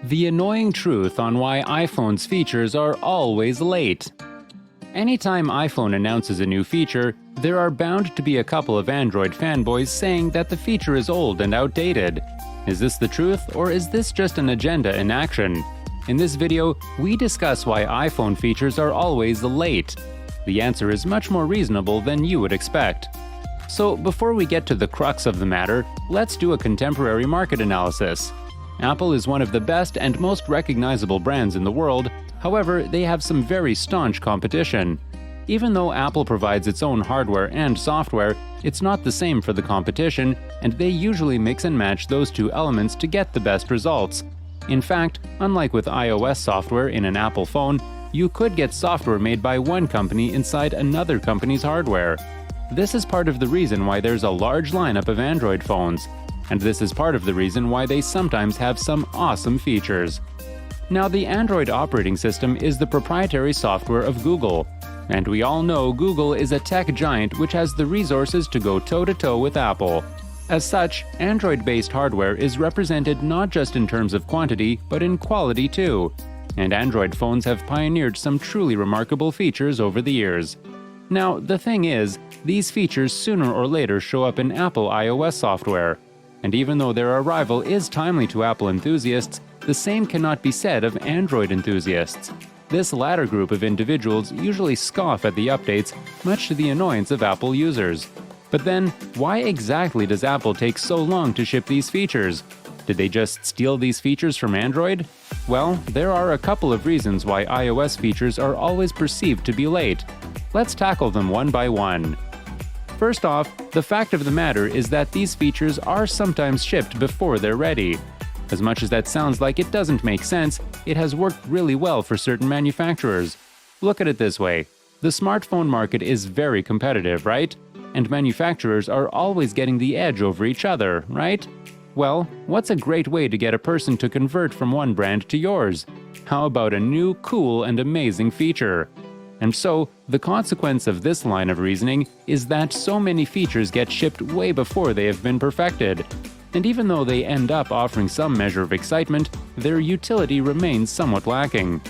The annoying truth on why iPhone's features are always late. Anytime iPhone announces a new feature, there are bound to be a couple of Android fanboys saying that the feature is old and outdated. Is this the truth, or is this just an agenda in action? In this video, we discuss why iPhone features are always late. The answer is much more reasonable than you would expect. So before we get to the crux of the matter, let's do a contemporary market analysis. Apple is one of the best and most recognizable brands in the world. However, they have some very staunch competition. Even though Apple provides its own hardware and software, it's not the same for the competition, and they usually mix and match those two elements to get the best results. In fact, unlike with iOS software in an Apple phone, you could get software made by one company inside another company's hardware. This is part of the reason why there's a large lineup of Android phones. And this is part of the reason why they sometimes have some awesome features. Now, the Android operating system is the proprietary software of Google. And we all know Google is a tech giant which has the resources to go toe-to-toe with Apple. As such, Android-based hardware is represented not just in terms of quantity, but in quality too. And Android phones have pioneered some truly remarkable features over the years. Now, the thing is, these features sooner or later show up in Apple iOS software. And even though their arrival is timely to Apple enthusiasts, the same cannot be said of Android enthusiasts. This latter group of individuals usually scoff at the updates, much to the annoyance of Apple users. But then, why exactly does Apple take so long to ship these features? Did they just steal these features from Android? Well, there are a couple of reasons why iOS features are always perceived to be late. Let's tackle them one by one. First off, the fact of the matter is that these features are sometimes shipped before they're ready. As much as that sounds like it doesn't make sense, it has worked really well for certain manufacturers. Look at it this way. The smartphone market is very competitive, right? And manufacturers are always getting the edge over each other, right? Well, what's a great way to get a person to convert from one brand to yours? How about a new, cool, and amazing feature? And so, the consequence of this line of reasoning is that so many features get shipped way before they have been perfected. And even though they end up offering some measure of excitement, their utility remains somewhat lacking.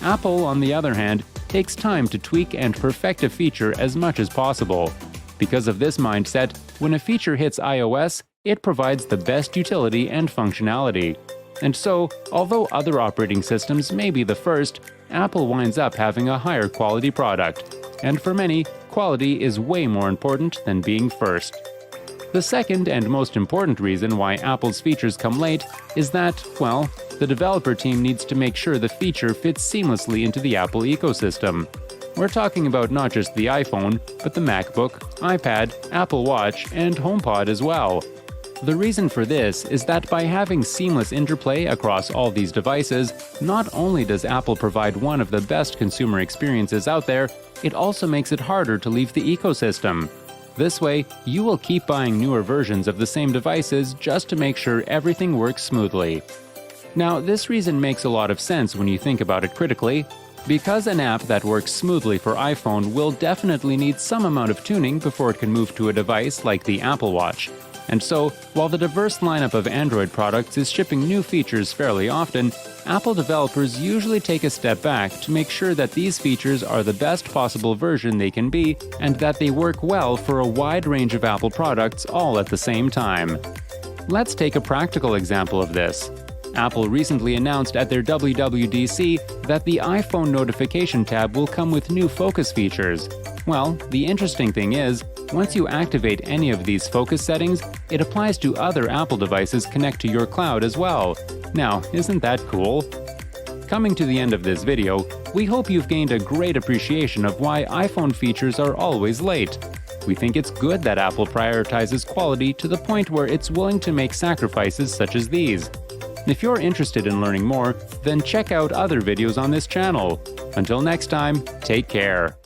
Apple, on the other hand, takes time to tweak and perfect a feature as much as possible. Because of this mindset, when a feature hits iOS, it provides the best utility and functionality. And so, although other operating systems may be the first, Apple winds up having a higher quality product. And for many, quality is way more important than being first. The second and most important reason why Apple's features come late is that, well, the developer team needs to make sure the feature fits seamlessly into the Apple ecosystem. We're talking about not just the iPhone, but the MacBook, iPad, Apple Watch, and HomePod as well. The reason for this is that by having seamless interplay across all these devices, not only does Apple provide one of the best consumer experiences out there, it also makes it harder to leave the ecosystem. This way, you will keep buying newer versions of the same devices just to make sure everything works smoothly. Now, this reason makes a lot of sense when you think about it critically. Because an app that works smoothly for iPhone will definitely need some amount of tuning before it can move to a device like the Apple Watch. And so, while the diverse lineup of Android products is shipping new features fairly often, Apple developers usually take a step back to make sure that these features are the best possible version they can be and that they work well for a wide range of Apple products all at the same time. Let's take a practical example of this. Apple recently announced at their WWDC that the iPhone notification tab will come with new focus features. Well, the interesting thing is, once you activate any of these focus settings, it applies to other Apple devices connect to your cloud as well. Now, isn't that cool? Coming to the end of this video, we hope you've gained a great appreciation of why iPhone features are always late. We think it's good that Apple prioritizes quality to the point where it's willing to make sacrifices such as these. If you're interested in learning more, then check out other videos on this channel. Until next time, take care.